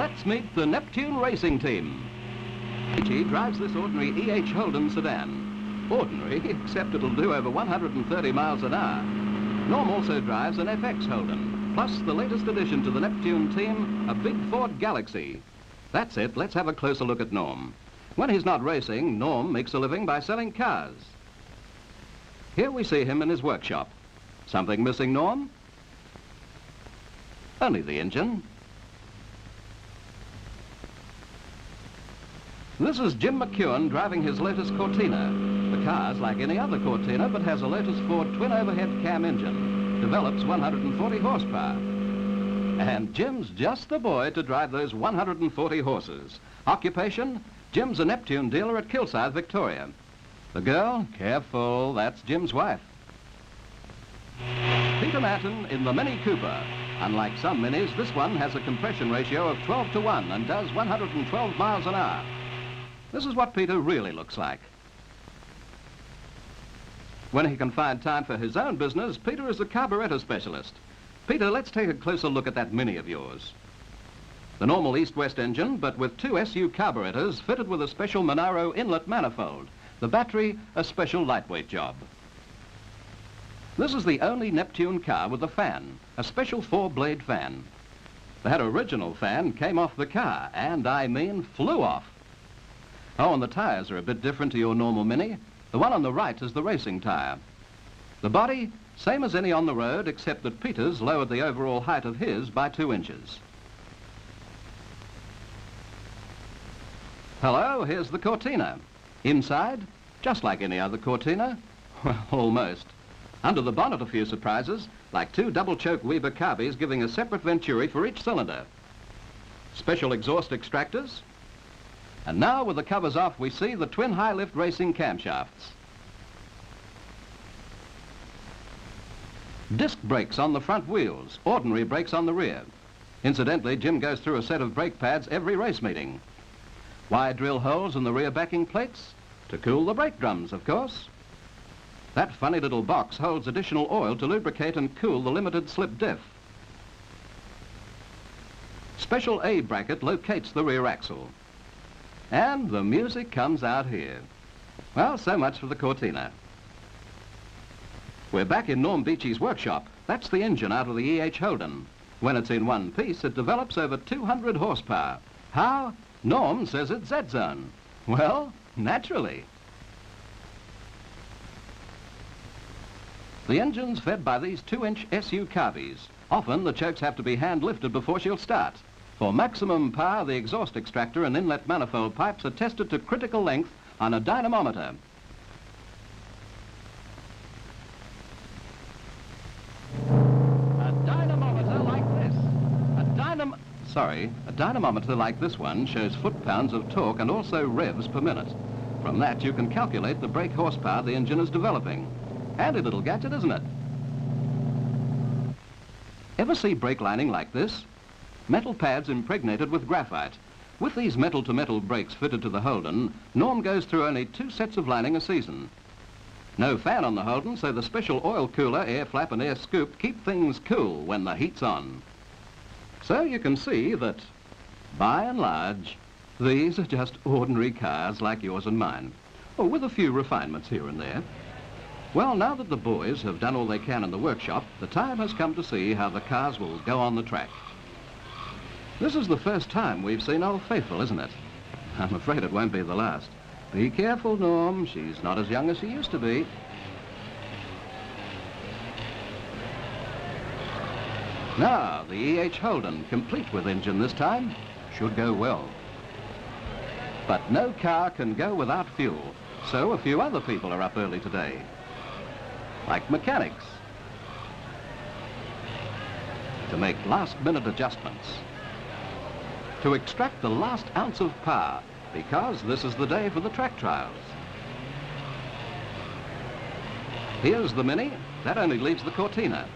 let's meet the Neptune Racing Team. Beechey drives this ordinary EH Holden sedan. Ordinary, except it'll do over 130 miles an hour. Norm also drives an FX Holden, plus the latest addition to the Neptune team, a big Ford Galaxy. That's it, let's have a closer look at Norm. When he's not racing, Norm makes a living by selling cars. Here we see him in his workshop. Something missing, Norm? Only the engine. This is Jim McKeown driving his latest Cortina. The car's like any other Cortina, but has a latest Ford twin overhead cam engine. Develops 140 horsepower. And Jim's just the boy to drive those 140 horses. Occupation? Jim's a Neptune dealer at Kilsyth, Victoria. The girl? Careful, that's Jim's wife. Peter Manton in the Mini Cooper. Unlike some Minis, this one has a compression ratio of 12:1 and does 112 miles an hour. This is what Peter really looks like. When he can find time for his own business, Peter is a carburetor specialist. Peter, let's take a closer look at that Mini of yours. The normal east-west engine, but with 2 SU carburetors fitted with a special Monaro inlet manifold. The battery, a special lightweight job. This is the only Neptune car with a fan, a special 4-blade fan. That original fan came off the car, and I mean flew off. Oh, and the tires are a bit different to your normal Mini. The one on the right is the racing tire. The body, same as any on the road, except that Peter's lowered the overall height of his by 2 inches. Hello, here's the Cortina. Inside, just like any other Cortina. Well, almost. Under the bonnet, a few surprises, like 2 double-choke Weber carbys giving a separate venturi for each cylinder. Special exhaust extractors. And now, with the covers off, we see the twin high-lift racing camshafts. Disc brakes on the front wheels, ordinary brakes on the rear. Incidentally, Jim goes through a set of brake pads every race meeting. Wide drill holes in the rear backing plates? To cool the brake drums, of course. That funny little box holds additional oil to lubricate and cool the limited slip diff. Special A bracket locates the rear axle. And the music comes out here. Well, so much for the Cortina. We're back in Norm Beechey's workshop. That's the engine out of the EH Holden. When it's in one piece, it develops over 200 horsepower. How? Norm says it's Z-zone. Well, naturally. The engine's fed by these 2-inch SU carbys. Often the chokes have to be hand-lifted before she'll start. For maximum power, the exhaust extractor and inlet manifold pipes are tested to critical length on a dynamometer. A dynamometer like this. A dynamometer like this one shows foot-pounds of torque and also revs per minute. From that, you can calculate the brake horsepower the engine is developing. Handy little gadget, isn't it? Ever see brake lining like this? Metal pads impregnated with graphite. With these metal-to-metal brakes fitted to the Holden, Norm goes through only 2 sets of lining a season. No fan on the Holden, so the special oil cooler, air flap and air scoop keep things cool when the heat's on. So you can see that, by and large, these are just ordinary cars like yours and mine. Oh, with a few refinements here and there. Well, now that the boys have done all they can in the workshop, the time has come to see how the cars will go on the track. This is the first time we've seen Old Faithful, isn't it? I'm afraid it won't be the last. Be careful, Norm. She's not as young as she used to be. Now, the EH Holden, complete with engine this time, should go well. But no car can go without fuel, so a few other people are up early today. Like mechanics. To make last-minute adjustments. To extract the last ounce of power, because this is the day for the track trials. Here's the Mini. That only leaves the Cortina.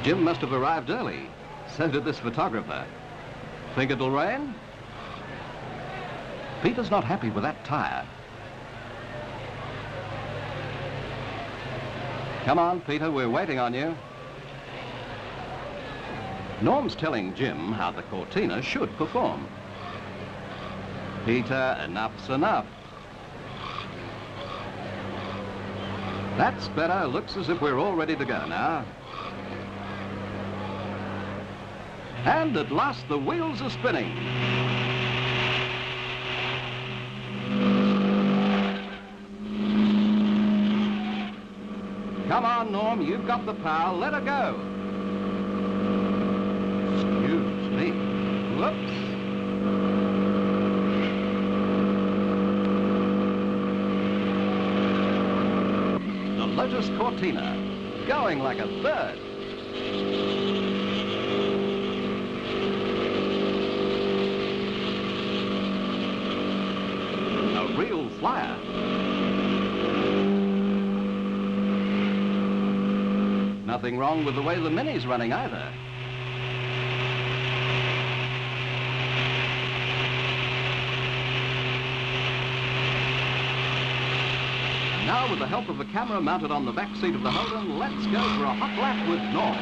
Jim must have arrived early. So did this photographer. Think it'll rain? Peter's not happy with that tire. Come on, Peter, we're waiting on you. Norm's telling Jim how the Cortina should perform. Peter, enough's enough. That's better. Looks as if we're all ready to go now. And at last the wheels are spinning. Come on, Norm, you've got the power. Let her go. Excuse me. Whoops. The Lotus Cortina, going like a bird. A real flyer. Nothing wrong with the way the Mini's running either. And now, with the help of a camera mounted on the back seat of the Holden, let's go for a hot lap with Norm.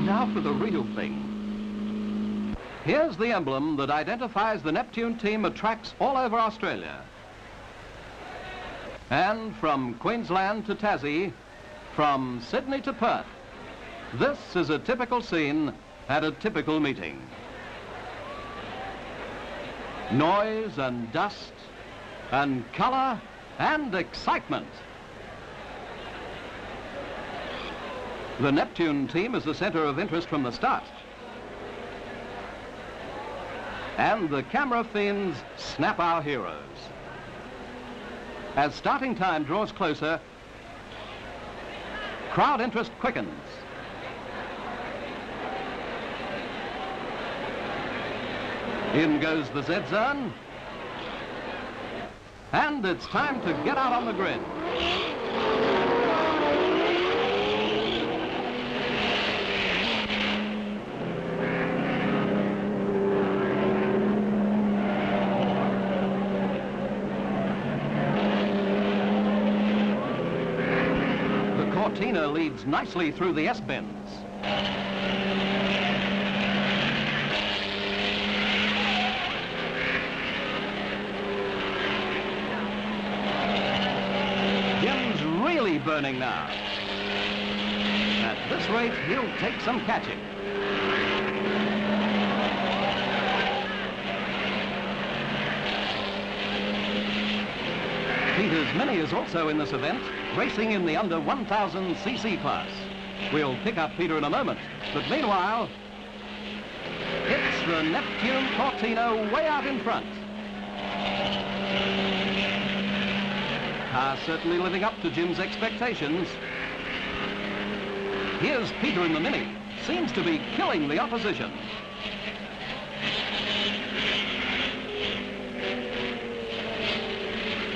Now for the real thing. Here's the emblem that identifies the Neptune team at tracks all over Australia. And from Queensland to Tassie, from Sydney to Perth, this is a typical scene at a typical meeting. Noise and dust and colour and excitement. The Neptune team is the centre of interest from the start. And the camera fiends snap our heroes. As starting time draws closer, crowd interest quickens. In goes the Z-Zone. And it's time to get out on the grid. Cortina leads nicely through the S-bends. Jim's really burning now. At this rate, he'll take some catching. Peter's Mini is also in this event, racing in the under 1,000cc class. We'll pick up Peter in a moment, but meanwhile, it's the Neptune Cortina way out in front. Car certainly living up to Jim's expectations. Here's Peter in the Mini, seems to be killing the opposition.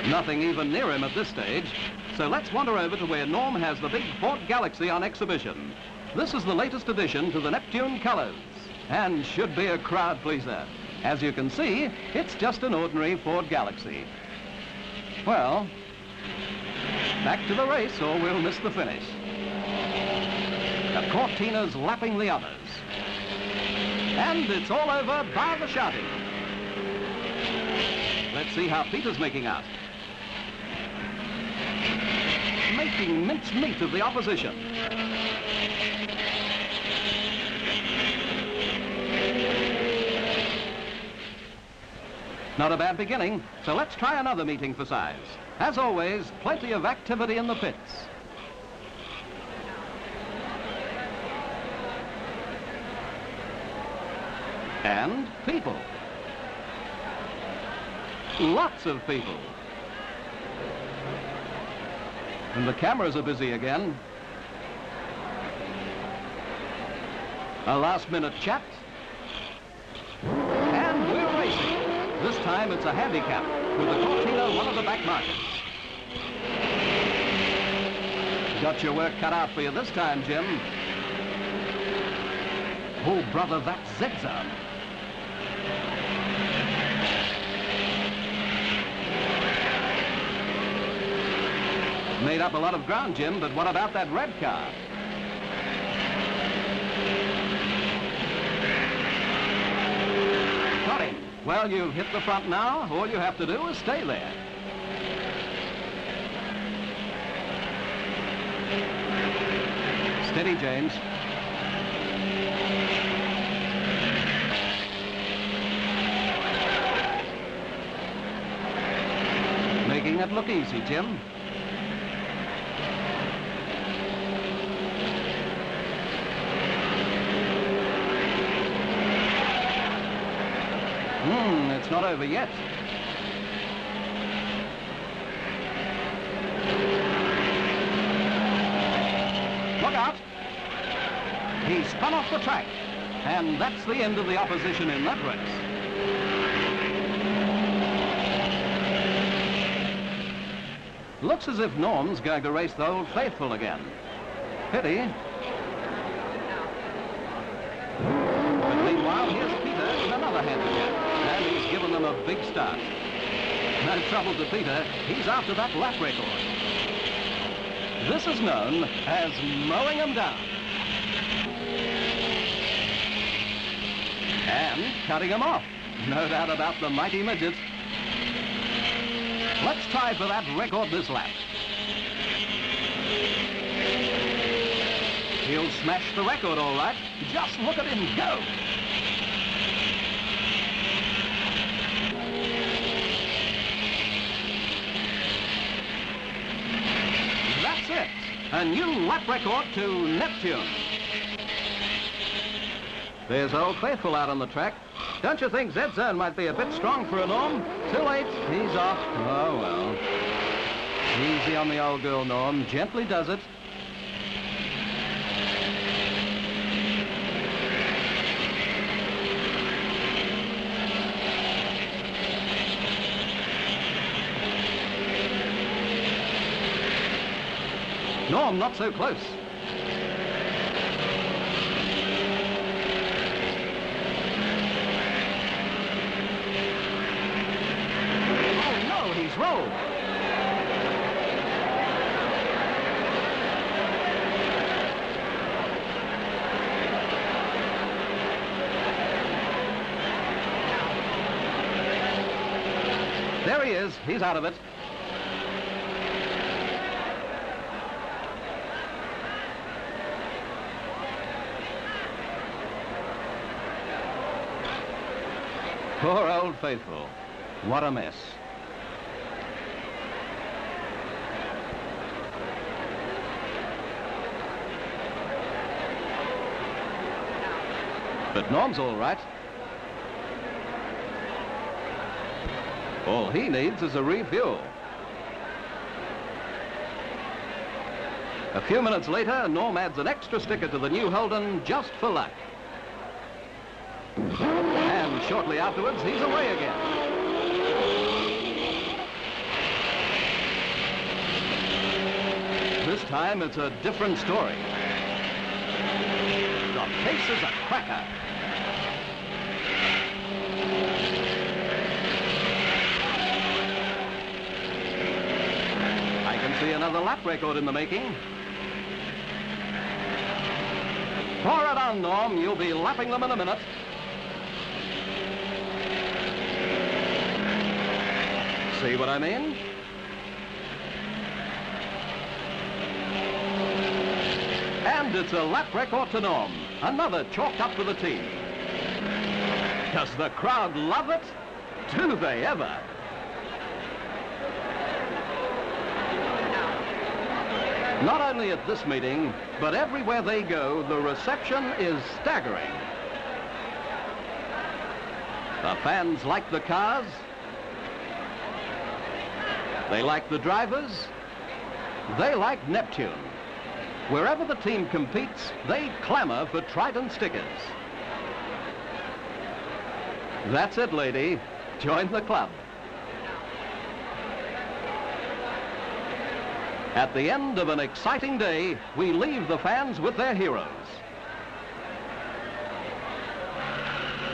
Nothing even near him at this stage, so let's wander over to where Norm has the big Ford Galaxy on exhibition. This is the latest addition to the Neptune colours, and should be a crowd pleaser. As you can see, it's just an ordinary Ford Galaxy. Well, back to the race or we'll miss the finish. The Cortina's lapping the others. And it's all over by the shouting. Let's see how Peter's making out. Making mincemeat of the opposition. Not a bad beginning, so let's try another meeting for size. As always, plenty of activity in the pits. And people. Lots of people. And the cameras are busy again. A last-minute chat. And we're racing. This time it's a handicap with the Cortina one of the back markers. Got your work cut out for you this time, Jim. Oh, brother, that's Z-Zone. Made up a lot of ground, Jim, but what about that red car? Got him. Well, you've hit the front now. All you have to do is stay there. Steady, James. Making it look easy, Jim. It's not over yet. Look out! He spun off the track, and that's the end of the opposition in that race. Looks as if Norm's going to race the Old Faithful again. Pity. But meanwhile, here's Peter in another handicap, and he's given them a big start. No trouble to Peter, he's after that lap record. This is known as mowing them down. And cutting them off. No doubt about the mighty midget. Let's try for that record this lap. He'll smash the record all right. Just look at him go. That's it. A new lap record to Neptune. There's Old Faithful out on the track. Don't you think Z-Zone might be a bit strong for a Norm? Too late. He's off. Oh, well. Easy on the old girl, Norm. Gently does it. Norm, not so close. He's rolled. There he is. He's out of it. Poor Old Faithful. What a mess. But Norm's all right. All he needs is a refuel. A few minutes later, Norm adds an extra sticker to the new Holden just for luck. And shortly afterwards, he's away again. This time, it's a different story. The pace is a cracker. See another lap record in the making. Pour it on, Norm. You'll be lapping them in a minute. See what I mean? And it's a lap record to Norm. Another chalked up for the team. Does the crowd love it? Do they ever? Not only at this meeting, but everywhere they go, the reception is staggering. The fans like the cars. They like the drivers. They like Neptune. Wherever the team competes, they clamor for Trident stickers. That's it, lady. Join the club. At the end of an exciting day, we leave the fans with their heroes.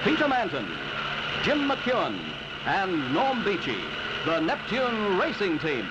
Peter Manton, Jim McKeown, and Norm Beechey, the Neptune Racing Team.